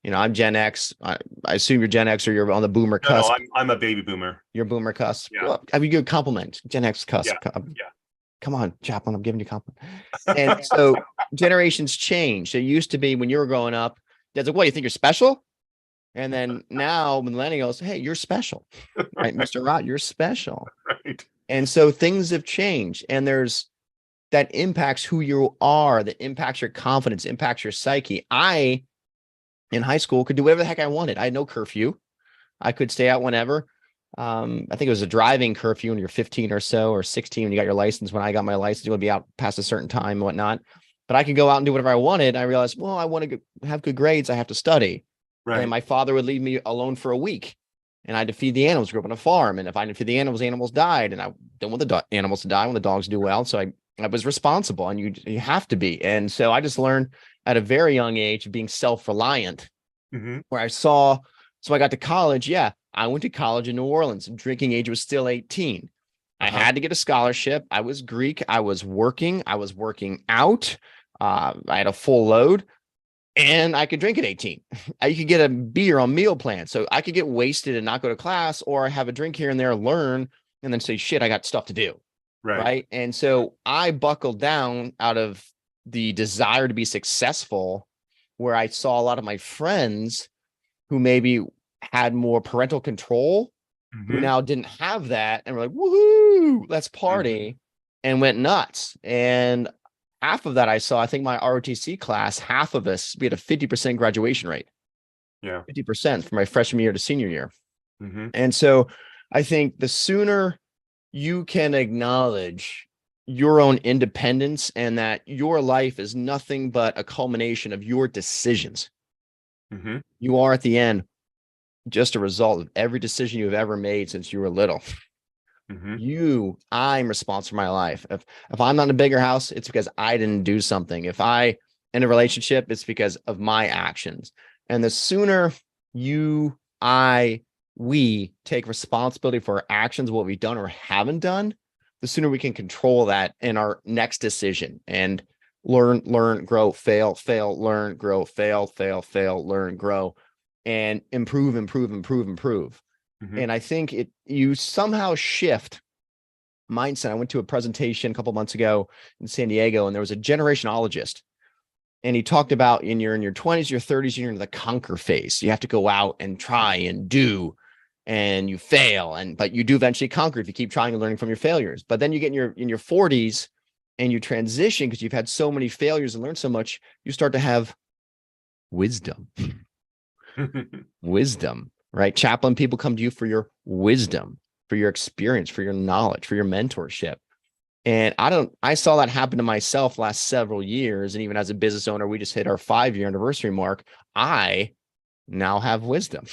I'm Gen X. I assume you're Gen X, or you're on the boomer cusp. No, I'm a baby boomer. You're boomer cusp. Yeah. Well, have you good compliment? Gen X cusp. Yeah. Come on, Chaplin, I'm giving you a compliment. And so generations change. It used to be when you were growing up, dad's like, what, you think you're special? And then now millennials, hey, you're special, right? Mr. Rott, you're special. Right. And so things have changed, and that impacts who you are, that impacts your confidence, impacts your psyche. In high school, could do whatever the heck I wanted. I had no curfew. I could stay out whenever. I think it was a driving curfew when you're 15 or so, or 16 when you got your license. When I got my license, you would be out past a certain time and whatnot. But I could go out and do whatever I wanted. I realized, well, I want to have good grades. I have to study. Right. And my father would leave me alone for a week, and I had to feed the animals. Grew up on a farm, and if I didn't feed the animals died. And I don't want the animals to die when the dogs do well. So I was responsible, and you have to be. And so I just learned at a very young age being self-reliant, where I got to college. Yeah, I went to college in New Orleans. Drinking age was still 18. I had to get a scholarship. I was Greek. I was working out. I had a full load, and I could drink at 18. You could get a beer on meal plan. So I could get wasted and not go to class, or have a drink here and there, learn, and then say, shit, I got stuff to do. Right. And so I buckled down out of the desire to be successful, where I saw a lot of my friends who maybe had more parental control, who now didn't have that, and were like, woohoo, let's party, and went nuts. And half of that I saw, I think my ROTC class, half of us, we had a 50% graduation rate. Yeah. 50% from my freshman year to senior year. Mm-hmm. And so I think the sooner you can acknowledge your own independence and that your life is nothing but a culmination of your decisions. Mm-hmm. You are at the end just a result of every decision you've ever made since you were little. Mm-hmm. I'm responsible for my life. If I'm not in a bigger house, it's because I didn't do something. If I in a relationship, it's because of my actions. And the sooner you, we take responsibility for our actions, what we've done or haven't done, the sooner we can control that in our next decision and learn, grow, fail, learn, grow, fail, learn, grow, and improve. Mm-hmm. And I think you somehow shift mindset. I went to a presentation a couple of months ago in San Diego, and there was a generationologist, and he talked about in your 20s, your 30s, you're in the conquer phase. You have to go out and try and do, and you fail, but you do eventually conquer if you keep trying and learning from your failures. But then you get in your 40s and you transition because you've had so many failures and learned so much, you start to have wisdom. Wisdom, right? Chaplain people come to you for your wisdom, for your experience, for your knowledge, for your mentorship. And I saw that happen to myself last several years. And even as a business owner, we just hit our 5-year anniversary mark. I now have wisdom.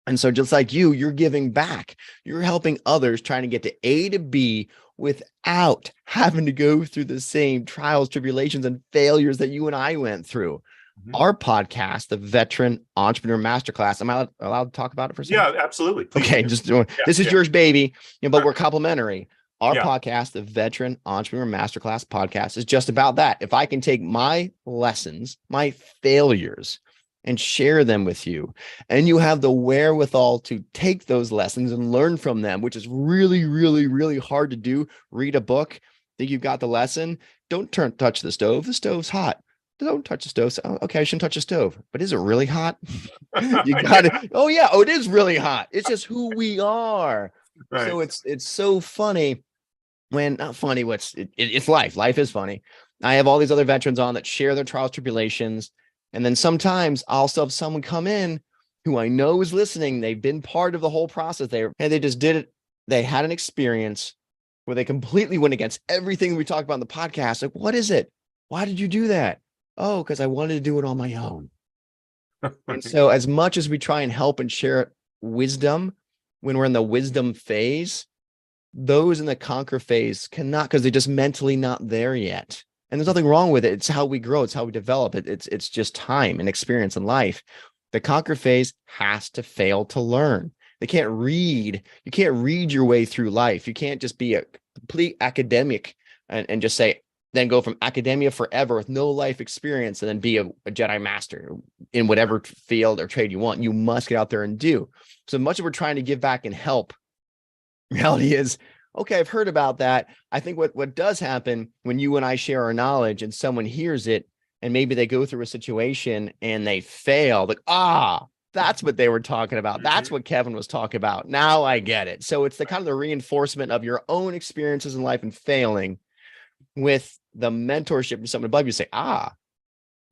And so just like you're giving back, you're helping others trying to get to A to B without having to go through the same trials, tribulations, and failures that you and I went through. Mm-hmm. Our podcast, the Veteran Entrepreneur Masterclass. Am I allowed to talk about it for a second? Yeah, absolutely. Please okay, do. This is yours, baby. But we're complimentary. Our Yeah. podcast, the Veteran Entrepreneur Masterclass podcast, is just about that. If I can take my lessons, my failures, and share them with you, and you have the wherewithal to take those lessons and learn from them, which is really, really, really hard to do. Read a book, think you've got the lesson. Don't touch the stove. The stove's hot. Don't touch the stove. Oh, okay, I shouldn't touch the stove. But is it really hot? You got it. Oh yeah. Oh, it is really hot. It's just who we are. Right. So it's so funny when not funny. It's life. Life is funny. I have all these other veterans on that share their trials, tribulations, and then sometimes I'll still have someone come in who I know is listening. They've been part of the whole process. They just did it. They had an experience where they completely went against everything we talked about in the podcast. Like, what is it? Why did you do that? Oh, because I wanted to do it on my own. And so as much as we try and help and share wisdom, when we're in the wisdom phase, those in the conquer phase cannot, because they're just mentally not there yet. And there's nothing wrong with it. It's how we grow. It's how we develop it. It's just time and experience in life. The conquer phase has to fail to learn. You can't read your way through life. You can't just be a complete academic and just say, then go from academia forever with no life experience and then be a Jedi master in whatever field or trade you want. You must get out there and do. So much as we're trying to give back and help, reality is, okay, I've heard about that. I think what does happen when you and I share our knowledge and someone hears it and maybe they go through a situation and they fail, like, that's what they were talking about. That's what Kevin was talking about. Now I get it. So it's the kind of the reinforcement of your own experiences in life and failing with the mentorship of someone above you say,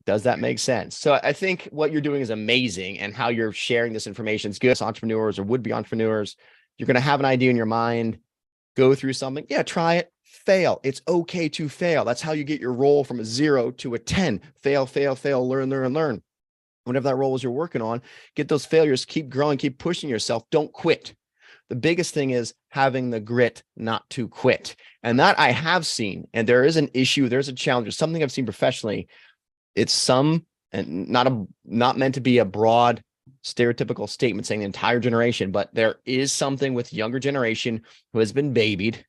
does that make sense? So I think what you're doing is amazing, and how you're sharing this information is good. As entrepreneurs or would-be entrepreneurs, you're going to have an idea in your mind, go through something. Yeah, try it, fail. It's okay to fail. That's how you get your role from a 0 to a 10. Fail, learn. Whatever that role is you're working on, get those failures, keep growing, keep pushing yourself. Don't quit. The biggest thing is having the grit not to quit. And that I have seen, and there is an issue, there's a challenge, there's something I've seen professionally. It's and not meant to be a broad stereotypical statement saying the entire generation, but there is something with younger generation who has been babied,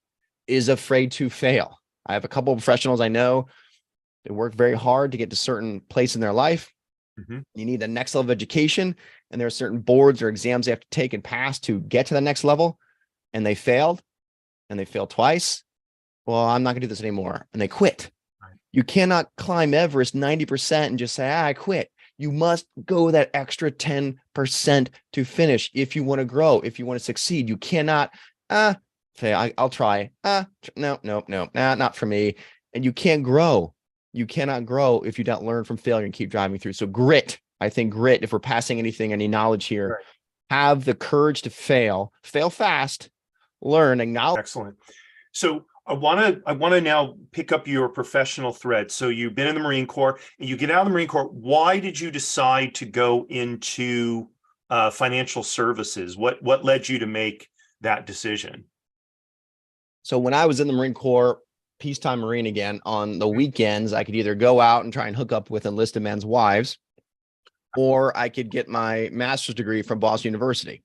is afraid to fail. I have a couple of professionals I know, they work very hard to get to a certain place in their life. Mm-hmm. You need the next level of education, and there are certain boards or exams they have to take and pass to get to the next level, and they failed twice. Well, I'm not going to do this anymore. And they quit. Right. You cannot climb Everest 90% and just say, I quit. You must go that extra 10% to finish if you want to grow, if you want to succeed. You cannot, say, I'll try. No, not for me. And you can't grow. You cannot grow if you don't learn from failure and keep driving through. So grit, I think grit, if we're passing anything, any knowledge here, Right. have the courage to fail fast, learn, acknowledge. Excellent. So I want to now pick up your professional thread. So you've been in the Marine Corps, and you get out of the Marine Corps. Why did you decide to go into financial services? What led you to make that decision? So when I was in the Marine Corps, peacetime Marine again, on the weekends, I could either go out and try and hook up with enlisted men's wives, or I could get my master's degree from Boston University.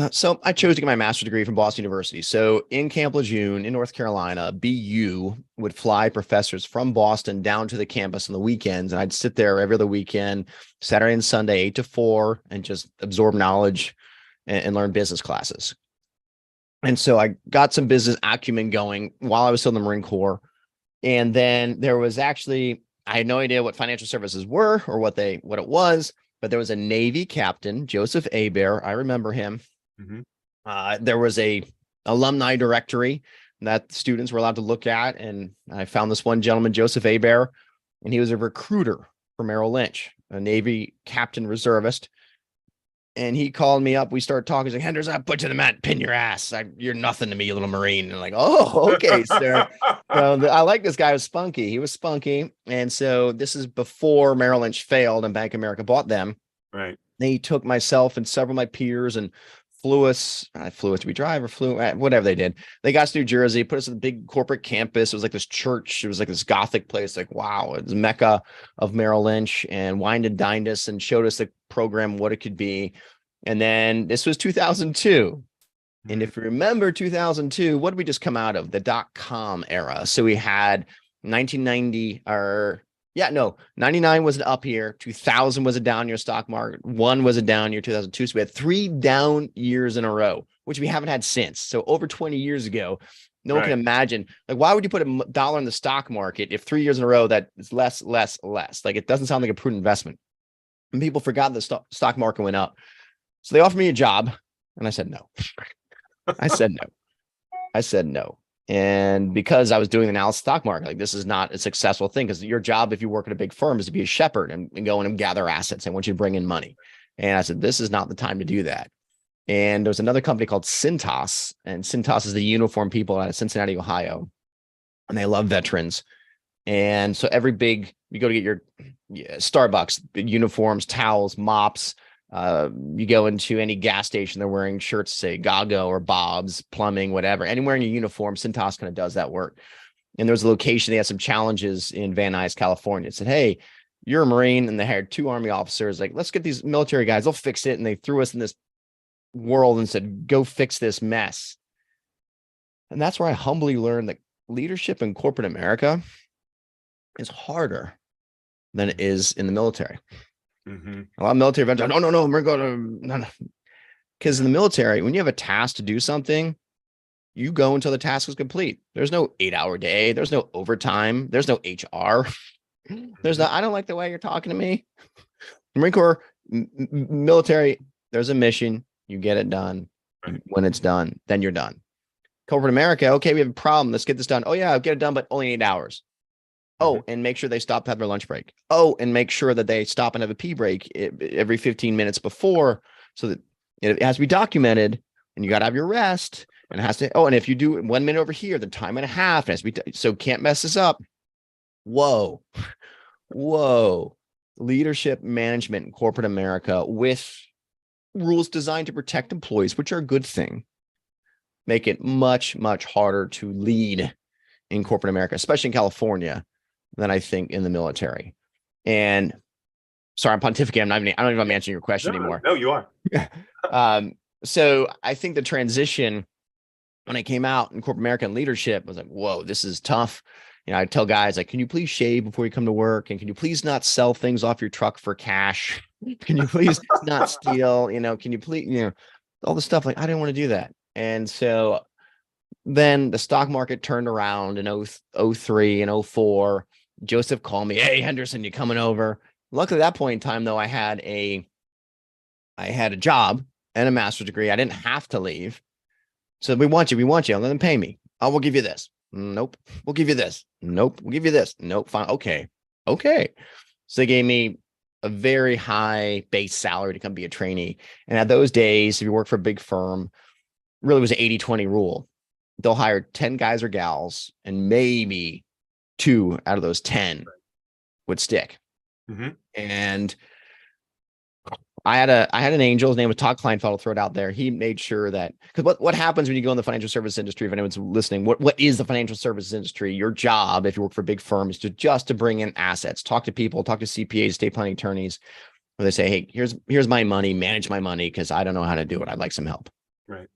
So I chose to get my master's degree from Boston University. So in Camp Lejeune in North Carolina, BU would fly professors from Boston down to the campus on the weekends. And I'd sit there every other weekend, Saturday and Sunday, 8 to 4, and just absorb knowledge and learn business classes. And so I got some business acumen going while I was still in the Marine Corps. And then there was actually, I had no idea what financial services were or what it was, but there was a Navy captain, Joseph Hebert. I remember him. Mm-hmm. There was a alumni directory that students were allowed to look at. And I found this one gentleman, Joseph Hebert, and he was a recruiter for Merrill Lynch, a Navy captain reservist. And he called me up. We started talking. He's like, Henderson, I put you in the mat, pin your ass. You're nothing to me, you little Marine. And I'm like, oh, okay, sir. So I like this guy. Was spunky. He was spunky. And so this is before Merrill Lynch failed and Bank of America bought them. Right. They took myself and several of my peers and flew us. We drive or flew, whatever they did. They got us to New Jersey, put us at the big corporate campus. It was like this church. It was like this Gothic place. Like, wow, it's Mecca of Merrill Lynch, and wined and dined us and showed us the program, what it could be. And then this was 2002. And if you remember 2002, what did we just come out of? The .com era. So we had 1990 99 was an up year. 2000 was a down year stock market. One was a down year, 2002. So we had 3 down years in a row, which we haven't had since. So over 20 years ago, no one can imagine. Like, why would you put $1 in the stock market if 3 years in a row that is less? Like, it doesn't sound like a prudent investment. And people forgot the stock market went up. So they offered me a job, and I said no. I said no. And because I was doing the analysis stock market, like, this is not a successful thing, because your job, if you work at a big firm, is to be a shepherd and go in and gather assets. I want you to bring in money. And I said, this is not the time to do that. And there was another company called Cintas, and Cintas is the uniform people out of Cincinnati, Ohio, and they love veterans. And so you go to get your Starbucks, uniforms, towels, mops. You go into any gas station, they're wearing shirts, say Gago or Bob's, plumbing, whatever. Anywhere in your uniform, Cintas kind of does that work. And there's a location, they had some challenges in Van Nuys, California. It said, hey, you're a Marine, and they hired 2 Army officers. Like, let's get these military guys, they'll fix it. And they threw us in this world and said, go fix this mess. And that's where I humbly learned that leadership in corporate America is harder than it is in the military. Mm-hmm. A lot of military veterans, no, we're going to, no. Because in the military, when you have a task to do something, you go until the task is complete. There's no 8-hour day. There's no overtime. There's no HR. There's no, I don't like the way you're talking to me. Marine Corps, military, there's a mission. You get it done. When it's done, then you're done. Corporate America, okay, we have a problem. Let's get this done. Oh, yeah, I'll get it done, but only 8 hours. Oh, and make sure they stop to have their lunch break. Oh, and make sure that they stop and have a pee break every 15 minutes before, so that it has to be documented, and you got to have your rest, and it has to, and if you do 1 minute over here, then time and a half, it has to be, so can't mess this up. Whoa. Leadership management in corporate America with rules designed to protect employees, which are a good thing, make it much, much harder to lead in corporate America, especially in California, than I think in the military. And sorry, I'm pontificating. I don't even know if I'm answering your question anymore. No, you are. So I think the transition, when I came out in corporate America and leadership, I was like, whoa, this is tough. You know, I tell guys, like, can you please shave before you come to work? And can you please not sell things off your truck for cash? Can you please not steal? Can you please, all the stuff. Like, I didn't want to do that. And so then the stock market turned around in 03 and 04. Joseph called me, hey, Henderson, you coming over? Luckily, at that point in time, though, I had a job and a master's degree. I didn't have to leave. So we want you. Let them pay me. Oh, we'll give you this. Nope. We'll give you this. Nope. We'll give you this. Nope. Fine. Okay. So they gave me a very high base salary to come be a trainee. And at those days, if you work for a big firm, really was an 80-20 rule. They'll hire 10 guys or gals, and maybe 2 out of those 10 would stick. Mm-hmm. And I had an angel. His name was Todd Kleinfeld. I'll throw it out there. He made sure that, because what happens when you go in the financial service industry, if anyone's listening, what is the financial services industry? Your job, if you work for a big firm, is to bring in assets, talk to people, talk to CPAs, estate planning attorneys, where they say, hey, here's my money, manage my money, because I don't know how to do it. I'd like some help. Right.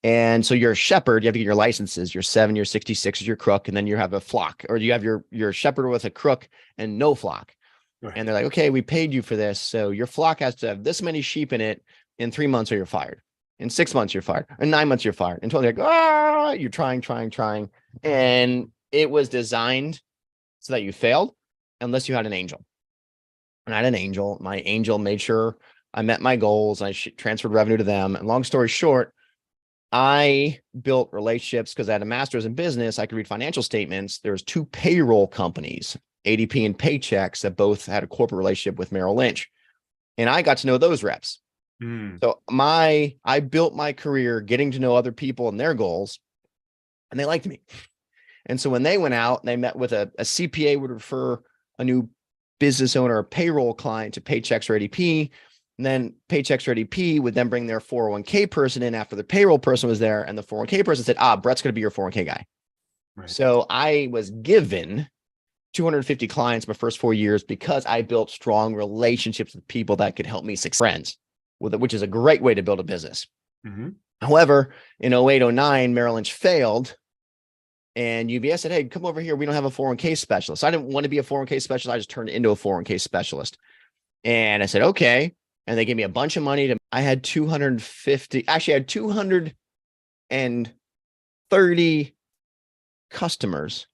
And so you're a shepherd, you have to get your licenses. You're 7, you're 66 is your crook, and then you have a flock, or you have your shepherd with a crook and no flock. Right. And they're like, okay, we paid you for this. So your flock has to have this many sheep in it in 3 months or you're fired. In 6 months, you're fired. In 9 months, you're fired. And 12, like, you're trying. And it was designed so that you failed unless you had an angel. And I had an angel. My angel made sure I met my goals. I transferred revenue to them. And long story short, I built relationships because I had a master's in business. I could read financial statements. There's 2 payroll companies, ADP and Paychex, that both had a corporate relationship with Merrill Lynch. And I got to know those reps. So I built my career getting to know other people and their goals, and they liked me. And so when they went out and they met with a CPA would refer a new business owner, a payroll client to Paychex or ADP. And then Paychex or ADP would then bring their 401k person in after the payroll person was there. And the 401k person said, Brett's going to be your 401k guy. Right. So I was given 250 clients my first 4 years because I built strong relationships with people that could help me succeed, friends, which is a great way to build a business. Mm-hmm. However, in 08, 09, Merrill Lynch failed. And UBS said, hey, come over here. We don't have a 401k specialist. I didn't want to be a 401k specialist. I just turned into a 401k specialist. And I said, okay. And they gave me a bunch of money I had 230 customers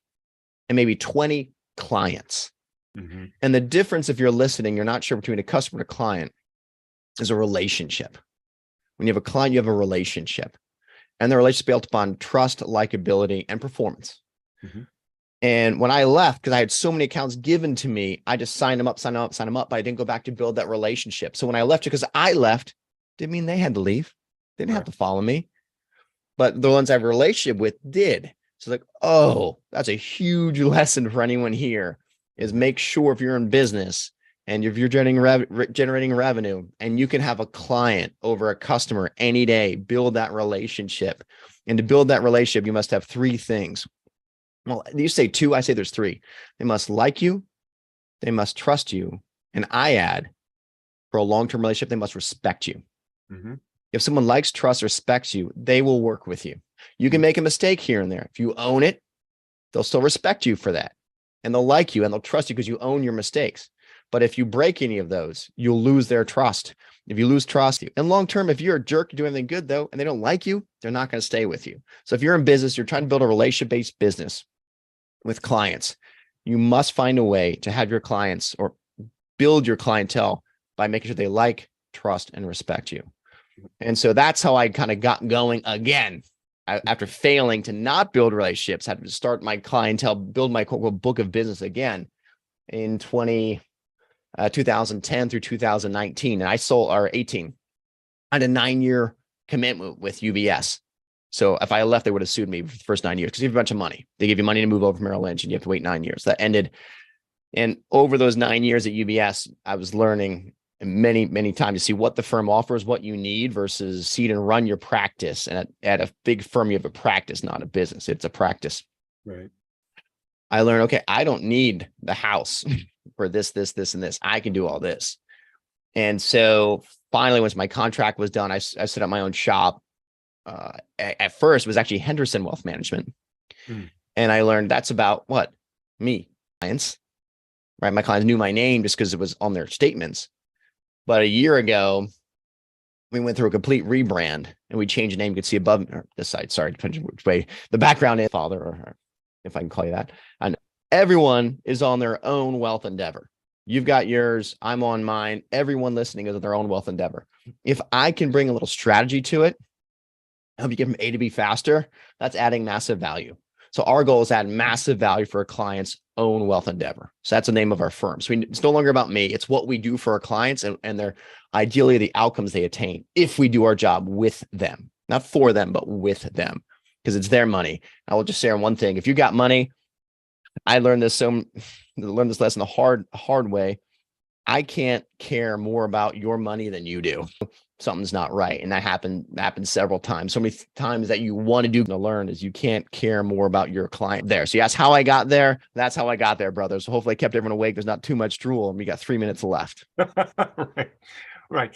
and maybe 20 clients. Mm-hmm. And the difference, if you're listening, you're not sure, between a customer and a client, is a relationship. When you have a client, you have a relationship. And the relationship built upon trust, likability, and performance. Mm-hmm. And when I left, because I had so many accounts given to me, I just signed them up, but I didn't go back to build that relationship. So when I left, because I left, didn't mean they had to leave. They didn't have to follow me. But the ones I have a relationship with did. So like, oh, that's a huge lesson for anyone here, is make sure if you're in business and if you're generating revenue and you can have a client over a customer any day, build that relationship. And to build that relationship, you must have 3 things. Well, you say 2, I say there's 3. They must like you, they must trust you, and I add, for a long-term relationship, they must respect you. Mm-hmm. If someone likes, trusts, respects you, they will work with you. You can make a mistake here and there. If you own it, they'll still respect you for that. And they'll like you and they'll trust you because you own your mistakes. But if you break any of those, you'll lose their trust. If you lose trust, and long-term, if you're a jerk, you do anything good though, and they don't like you, they're not going to stay with you. So if you're in business, you're trying to build a relationship-based business with clients, you must find a way to have your clients or build your clientele by making sure they like, trust, and respect you. And so that's how I kind of got going again. After failing to not build relationships, had to start my clientele, build my quote book of business again in 2010 through 2019. And I sold, or 18. I had a 9-year commitment with UBS. So if I left, they would have sued me for the first 9 years because you have a bunch of money. They give you money to move over from Merrill Lynch and you have to wait 9 years. That ended. And over those 9 years at UBS, I was learning many, many times to see what the firm offers, what you need versus seed and run your practice. And at a big firm, you have a practice, not a business. It's a practice. Right. I learned, okay, I don't need the house for this, and this. I can do all this. And so finally, once my contract was done, I set up my own shop. At first, it was actually Henderson Wealth Management. And I learned that's about what? Me, clients, right? My clients knew my name just because it was on their statements. But a year ago, we went through a complete rebrand and we changed the name. You could see above this side, sorry, depending which way the background is, father, or if I can call you that. And everyone is on their own wealth endeavor. You've got yours, I'm on mine. Everyone listening is on their own wealth endeavor. If I can bring a little strategy to it, help you get from A to B faster, that's adding massive value. So our goal is to add massive value for our clients own wealth endeavor. So that's the name of our firm. So it's no longer about me. It's what we do for our clients and they're ideally the outcomes they attain if we do our job with them, not for them, but with them, because it's their money. I will just say on one thing. If you got money, I learned this lesson the hard way. I can't care more about your money than you do. Something's not right. And that happened several times. So many times that you want to do to learn is you can't care more about your client there. So you ask how I got there. That's how I got there, brother. So hopefully I kept everyone awake. There's not too much drool and we got 3 minutes left. Right. Right.